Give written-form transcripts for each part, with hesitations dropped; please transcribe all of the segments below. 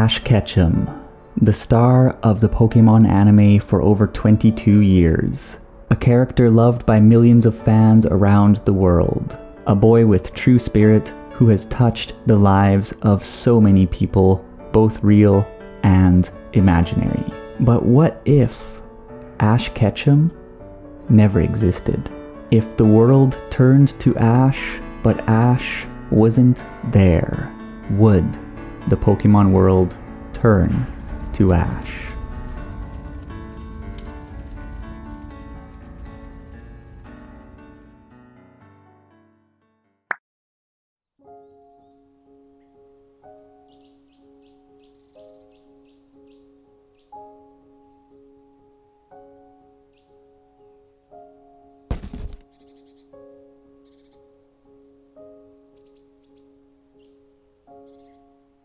Ash Ketchum, the star of the Pokemon anime for over 22 years. A character loved by millions of fans around the world. A boy with true spirit who has touched the lives of so many people, both real and imaginary. But what if Ash Ketchum never existed? If the world turned to Ash, but Ash wasn't there, would the Pokemon world turn to Ash?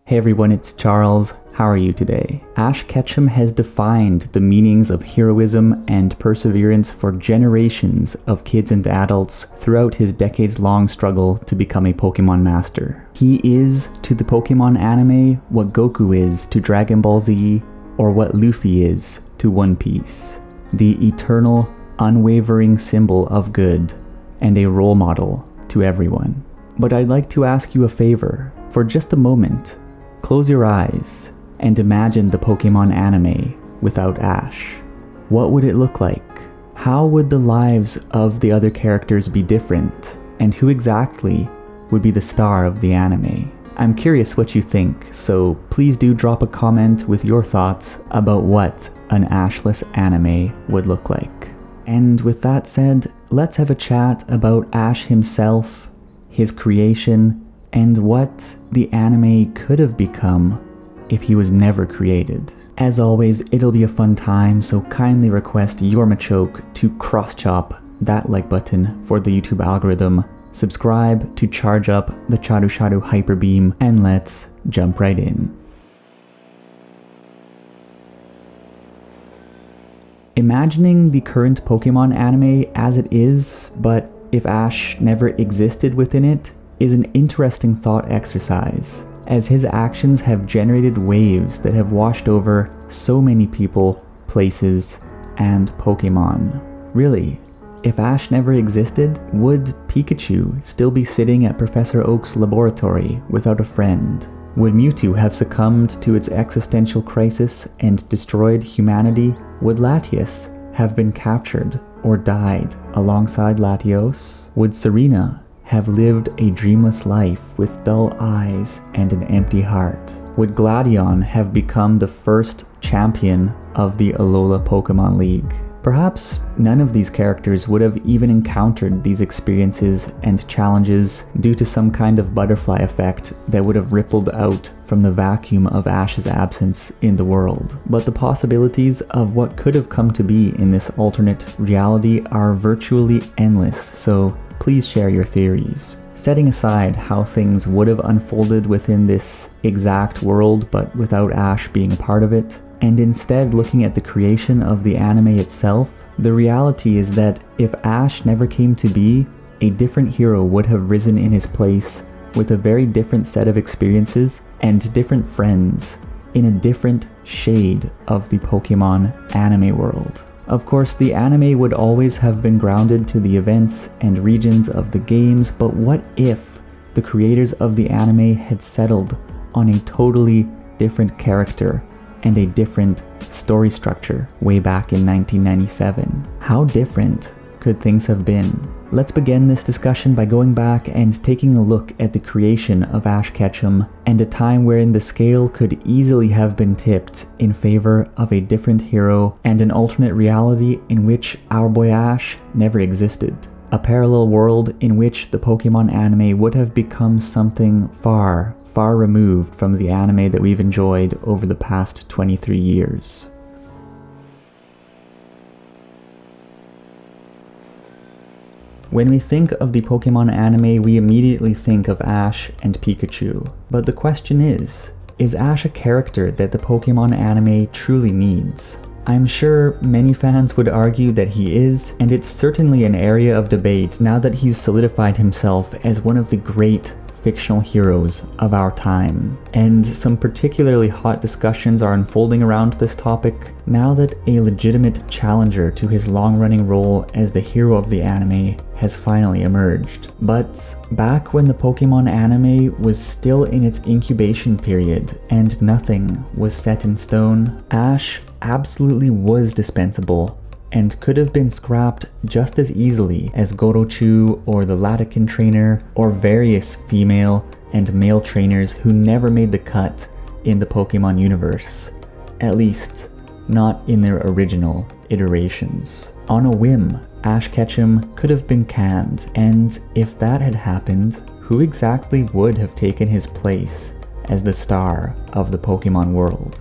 Hey everyone, it's Charles. How are you today? Ash Ketchum has defined the meanings of heroism and perseverance for generations of kids and adults throughout his decades-long struggle to become a Pokemon master. He is to the Pokemon anime what Goku is to Dragon Ball Z, or what Luffy is to One Piece. The eternal, unwavering symbol of good, and a role model to everyone. But I'd like to ask you a favor. For just a moment, close your eyes and imagine the Pokemon anime without Ash. What would it look like? How would the lives of the other characters be different? And who exactly would be the star of the anime? I'm curious what you think, so please do drop a comment with your thoughts about what an Ashless anime would look like. And with that said, let's have a chat about Ash himself, his creation, and what the anime could have become if he was never created. As always, it'll be a fun time, so kindly request your Machoke to cross-chop that like button for the YouTube algorithm, subscribe to charge up the Charu Hyper Beam, and let's jump right in. Imagining the current Pokemon anime as it is, but if Ash never existed within it, is an interesting thought exercise, as his actions have generated waves that have washed over so many people, places, and Pokemon. Really, if Ash never existed, would Pikachu still be sitting at Professor Oak's laboratory without a friend? Would Mewtwo have succumbed to its existential crisis and destroyed humanity? Would Latias have been captured or died alongside Latios? Would Serena have lived a dreamless life with dull eyes and an empty heart? Would Gladion have become the first champion of the Alola Pokemon League? Perhaps none of these characters would have even encountered these experiences and challenges due to some kind of butterfly effect that would have rippled out from the vacuum of Ash's absence in the world. But the possibilities of what could have come to be in this alternate reality are virtually endless, so please share your theories. Setting aside how things would have unfolded within this exact world but without Ash being a part of it, and instead looking at the creation of the anime itself, the reality is that if Ash never came to be, a different hero would have risen in his place with a very different set of experiences and different friends in a different shade of the Pokemon anime world. Of course, the anime would always have been grounded to the events and regions of the games, but what if the creators of the anime had settled on a totally different character and a different story structure way back in 1997? How different could things have been? Let's begin this discussion by going back and taking a look at the creation of Ash Ketchum and a time wherein the scale could easily have been tipped in favor of a different hero and an alternate reality in which our boy Ash never existed. A parallel world in which the Pokemon anime would have become something far removed from the anime that we've enjoyed over the past 23 years. When we think of the Pokemon anime, we immediately think of Ash and Pikachu. But the question is Ash a character that the Pokemon anime truly needs? I'm sure many fans would argue that he is, and it's certainly an area of debate now that he's solidified himself as one of the great fictional heroes of our time, and some particularly hot discussions are unfolding around this topic now that a legitimate challenger to his long-running role as the hero of the anime has finally emerged. But back when the Pokemon anime was still in its incubation period and nothing was set in stone, Ash absolutely was dispensable and could have been scrapped just as easily as Gorochu or the Latican trainer or various female and male trainers who never made the cut in the Pokemon universe. At least, not in their original iterations. On a whim, Ash Ketchum could have been canned, and if that had happened, who exactly would have taken his place as the star of the Pokemon world?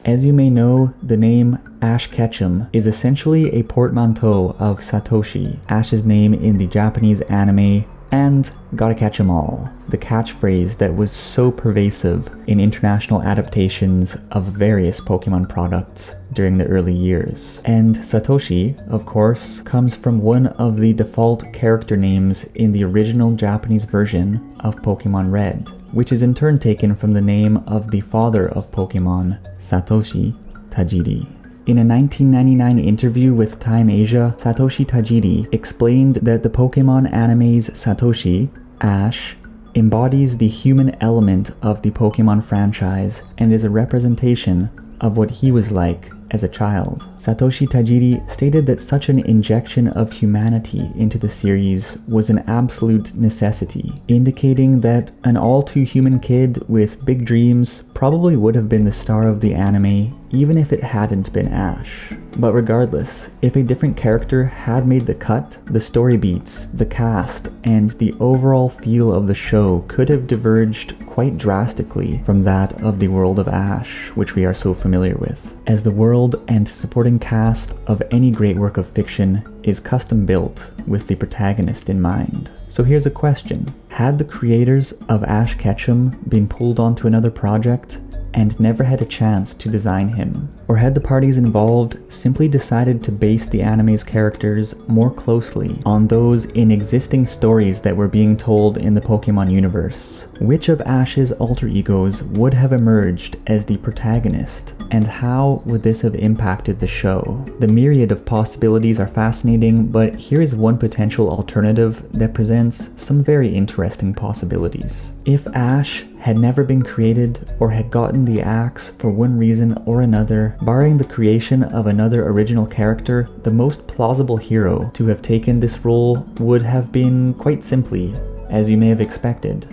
As you may know, the name Ash Ketchum is essentially a portmanteau of Satoshi, Ash's name in the Japanese anime, and Gotta Catch 'em All, the catchphrase that was so pervasive in international adaptations of various Pokemon products during the early years. And Satoshi, of course, comes from one of the default character names in the original Japanese version of Pokemon Red, which is in turn taken from the name of the father of Pokemon, Satoshi Tajiri. In a 1999 interview with Time Asia, Satoshi Tajiri explained that the Pokemon anime's Satoshi, Ash, embodies the human element of the Pokemon franchise and is a representation of what he was like as a child. Satoshi Tajiri stated that such an injection of humanity into the series was an absolute necessity, indicating that an all-too-human kid with big dreams probably would have been the star of the anime even if it hadn't been Ash. But regardless, if a different character had made the cut, the story beats, the cast, and the overall feel of the show could have diverged quite drastically from that of the world of Ash, which we are so familiar with, as the world and supporting cast of any great work of fiction is custom built with the protagonist in mind. So here's a question. Had the creators of Ash Ketchum been pulled onto another project and never had a chance to design him? Or had the parties involved simply decided to base the anime's characters more closely on those in existing stories that were being told in the Pokemon universe? Which of Ash's alter egos would have emerged as the protagonist, and how would this have impacted the show? The myriad of possibilities are fascinating, but here is one potential alternative that presents some very interesting possibilities. If Ash had never been created or had gotten the axe for one reason or another, barring the creation of another original character, the most plausible hero to have taken this role would have been, quite simply, as you may have expected,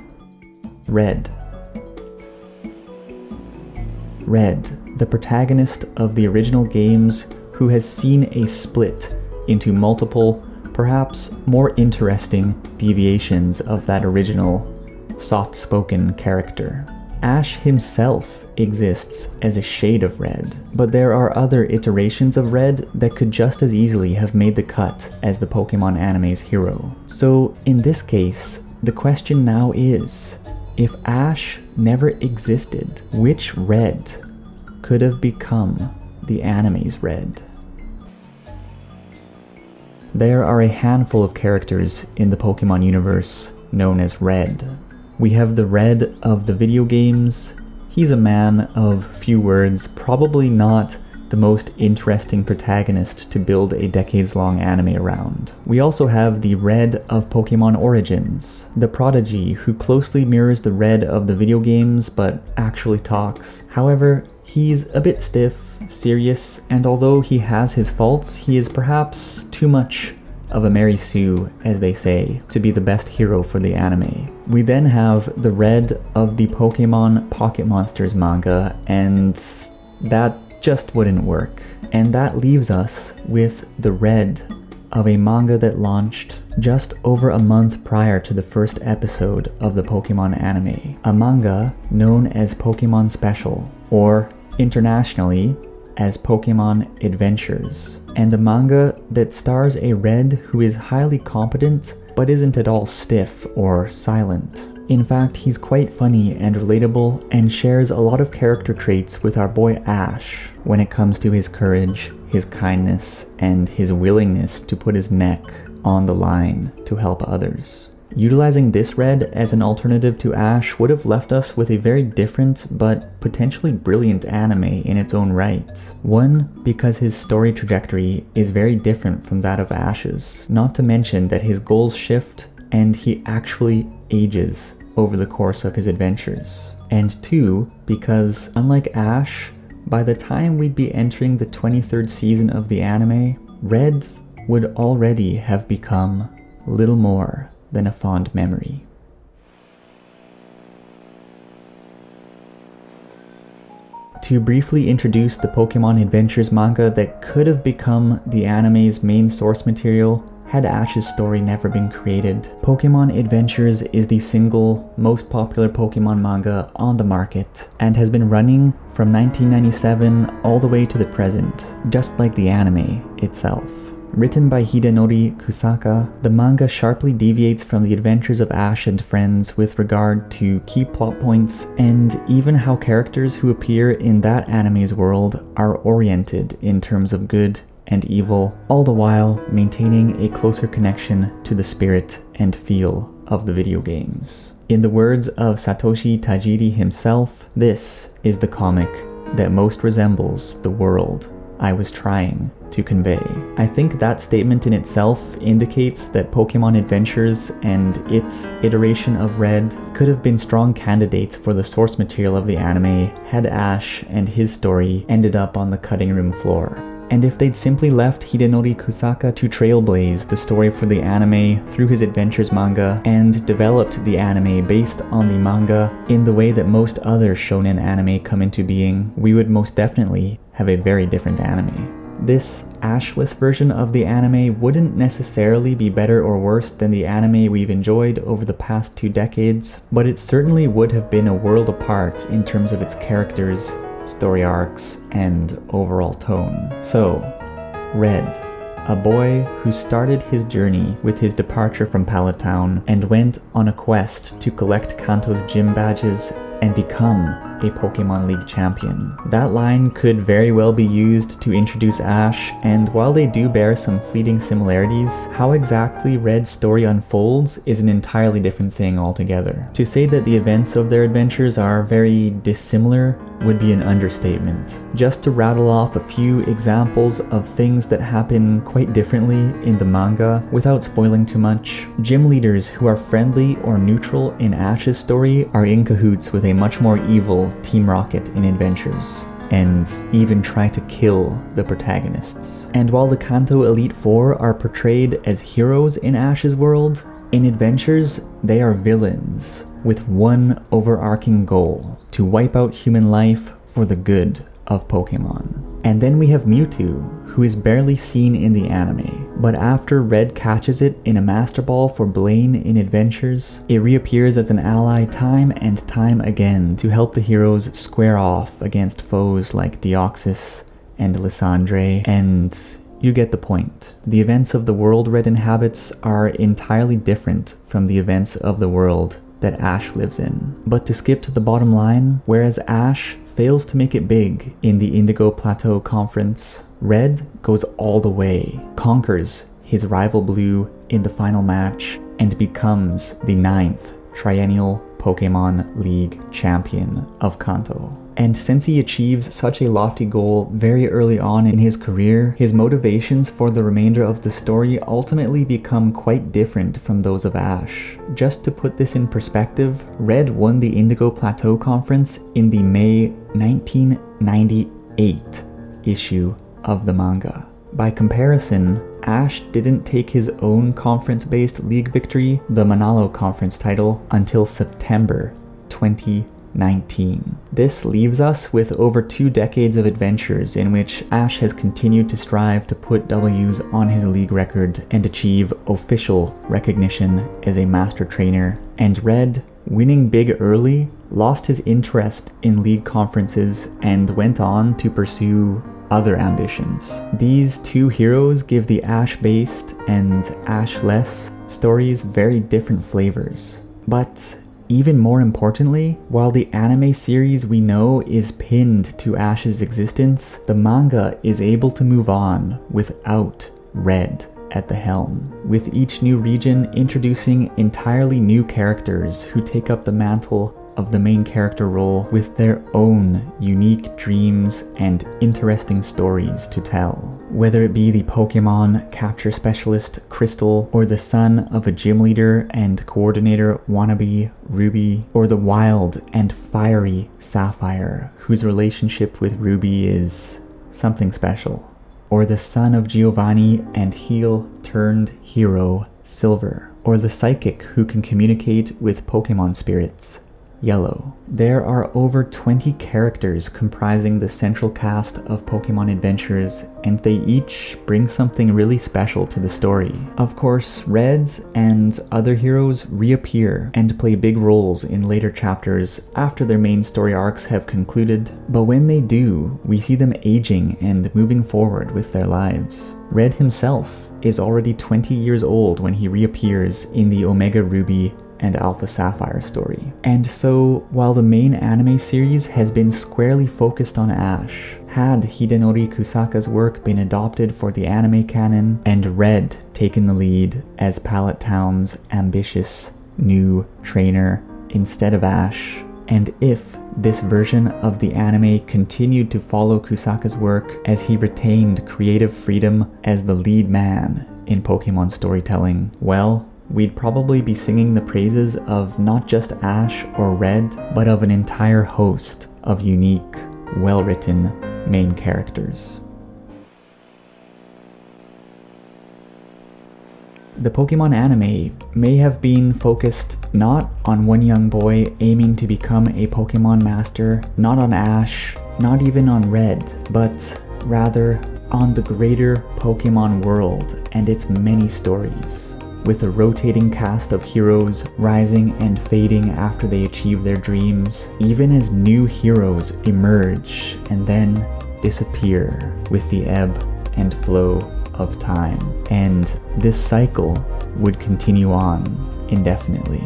Red. Red, the protagonist of the original games, who has seen a split into multiple, perhaps more interesting deviations of that original soft-spoken character. Ash himself exists as a shade of Red, but there are other iterations of Red that could just as easily have made the cut as the Pokemon anime's hero. So in this case, the question now is, if Ash never existed, which Red could have become the anime's Red? There are a handful of characters in the Pokemon universe known as Red. We have the Red of the video games. He's a man of few words, probably not the most interesting protagonist to build a decades-long anime around. We also have the Red of Pokemon Origins, the prodigy who closely mirrors the Red of the video games but actually talks. However, he's a bit stiff, serious, and although he has his faults, he is perhaps too much of a Mary Sue, as they say, to be the best hero for the anime. We then have the Red of the Pokemon Pocket Monsters manga, and that just wouldn't work. And that leaves us with the Red of a manga that launched just over a month prior to the first episode of the Pokemon anime. A manga known as Pokemon Special, or internationally as Pokemon Adventures, and a manga that stars a Red who is highly competent but isn't at all stiff or silent. In fact, he's quite funny and relatable and shares a lot of character traits with our boy Ash when it comes to his courage, his kindness, and his willingness to put his neck on the line to help others. Utilizing this Red as an alternative to Ash would have left us with a very different but potentially brilliant anime in its own right. One, because his story trajectory is very different from that of Ash's, not to mention that his goals shift and he actually ages over the course of his adventures. And two, because unlike Ash, by the time we'd be entering the 23rd season of the anime, Red would already have become little more than a fond memory. To briefly introduce the Pokemon Adventures manga that could have become the anime's main source material had Ash's story never been created. Pokemon Adventures is the single most popular Pokemon manga on the market and has been running from 1997 all the way to the present, just like the anime itself. Written by Hidenori Kusaka, the manga sharply deviates from the adventures of Ash and friends with regard to key plot points and even how characters who appear in that anime's world are oriented in terms of good and evil, all the while maintaining a closer connection to the spirit and feel of the video games. In the words of Satoshi Tajiri himself, this is the comic that most resembles the world I was trying to convey. I think that statement in itself indicates that Pokemon Adventures and its iteration of Red could have been strong candidates for the source material of the anime had Ash and his story ended up on the cutting room floor. And if they'd simply left Hidenori Kusaka to trailblaze the story for the anime through his Adventures manga and developed the anime based on the manga in the way that most other shonen anime come into being, we would most definitely have a very different anime. This Ashless version of the anime wouldn't necessarily be better or worse than the anime we've enjoyed over the past 2 decades, but it certainly would have been a world apart in terms of its characters, story arcs, and overall tone. So, Red, a boy who started his journey with his departure from Pallet Town and went on a quest to collect Kanto's gym badges and become a Pokemon League champion. That line could very well be used to introduce Ash, and while they do bear some fleeting similarities, how exactly Red's story unfolds is an entirely different thing altogether. To say that the events of their adventures are very dissimilar would be an understatement. Just to rattle off a few examples of things that happen quite differently in the manga without spoiling too much, gym leaders who are friendly or neutral in Ash's story are in cahoots with a much more evil Team Rocket in Adventures, and even try to kill the protagonists. And while the Kanto Elite Four are portrayed as heroes in Ash's world, in Adventures they are villains with one overarching goal: to wipe out human life for the good of Pokemon. And then we have Mewtwo, who is barely seen in the anime, but after Red catches it in a Master Ball for Blaine in Adventures, it reappears as an ally time and time again to help the heroes square off against foes like Deoxys and Lysandre, and you get the point. The events of the world Red inhabits are entirely different from the events of the world that Ash lives in. But to skip to the bottom line, whereas Ash fails to make it big in the Indigo Plateau Conference, Red goes all the way, conquers his rival Blue in the final match, and becomes the 9th Triennial Pokemon League champion of Kanto. And since he achieves such a lofty goal very early on in his career, his motivations for the remainder of the story ultimately become quite different from those of Ash. Just to put this in perspective, Red won the Indigo Plateau Conference in the May 1998 issue of the manga. By comparison, Ash didn't take his own conference-based league victory, the Manalo Conference title, until September 2019. This leaves us with over 2 decades of adventures in which Ash has continued to strive to put W's on his league record and achieve official recognition as a master trainer. And Red, winning big early, lost his interest in league conferences and went on to pursue other ambitions. These two heroes give the Ash-based and Ash-less stories very different flavors. But even more importantly, while the anime series we know is pinned to Ash's existence, the manga is able to move on without Red at the helm, with each new region introducing entirely new characters who take up the mantle of the main character role with their own unique dreams and interesting stories to tell. Whether it be the Pokemon capture specialist Crystal, or the son of a gym leader and coordinator wannabe Ruby, or the wild and fiery Sapphire, whose relationship with Ruby is something special, or the son of Giovanni and heel-turned-hero Silver, or the psychic who can communicate with Pokemon spirits, Yellow. There are over 20 characters comprising the central cast of Pokemon Adventures, and they each bring something really special to the story. Of course, Red and other heroes reappear and play big roles in later chapters after their main story arcs have concluded, but when they do, we see them aging and moving forward with their lives. Red himself is already 20 years old when he reappears in the Omega Ruby and Alpha Sapphire story. And so, while the main anime series has been squarely focused on Ash, had Hidenori Kusaka's work been adopted for the anime canon, and Red taken the lead as Pallet Town's ambitious new trainer instead of Ash, and if this version of the anime continued to follow Kusaka's work as he retained creative freedom as the lead man in Pokemon storytelling, well, we'd probably be singing the praises of not just Ash or Red, but of an entire host of unique, well-written main characters. The Pokemon anime may have been focused not on one young boy aiming to become a Pokemon master, not on Ash, not even on Red, but rather on the greater Pokemon world and its many stories, with a rotating cast of heroes rising and fading after they achieve their dreams, even as new heroes emerge and then disappear with the ebb and flow of time. And this cycle would continue on indefinitely.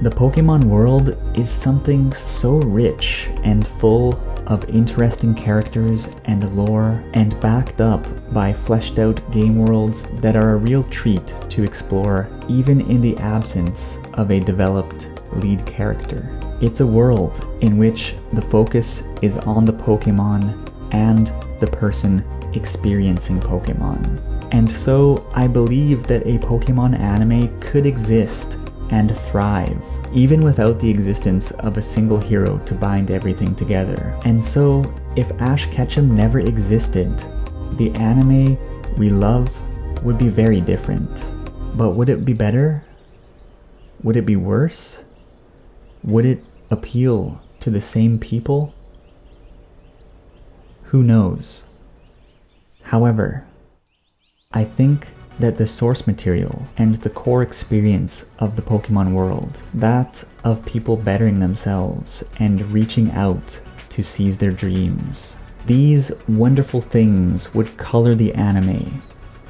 The Pokemon world is something so rich and full of interesting characters and lore, and backed up by fleshed out game worlds that are a real treat to explore even in the absence of a developed lead character. It's a world in which the focus is on the Pokemon and the person experiencing Pokemon. And so I believe that a Pokemon anime could exist and thrive, even without the existence of a single hero to bind everything together. And so, if Ash Ketchum never existed, the anime we love would be very different. But would it be better? Would it be worse? Would it appeal to the same people? Who knows? However, I think that the source material and the core experience of the Pokemon world, that of people bettering themselves and reaching out to seize their dreams, these wonderful things would color the anime,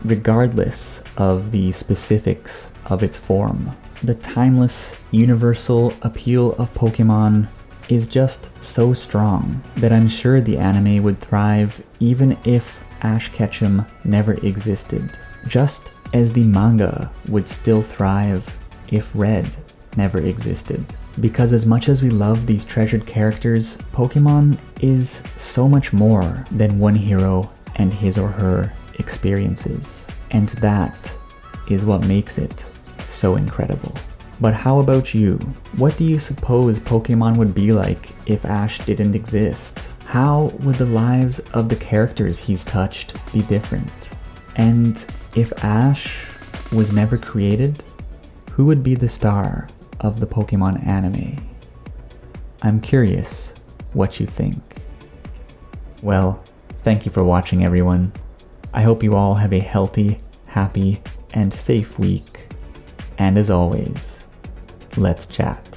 regardless of the specifics of its form. The timeless, universal appeal of Pokemon is just so strong that I'm sure the anime would thrive even if Ash Ketchum never existed, just as the manga would still thrive if Red never existed. Because as much as we love these treasured characters, Pokemon is so much more than one hero and his or her experiences. And that is what makes it so incredible. But how about you? What do you suppose Pokemon would be like if Ash didn't exist? How would the lives of the characters he's touched be different? And if Ash was never created, who would be the star of the Pokemon anime? I'm curious what you think. Well, thank you for watching, everyone. I hope you all have a healthy, happy, and safe week. And as always, let's chat.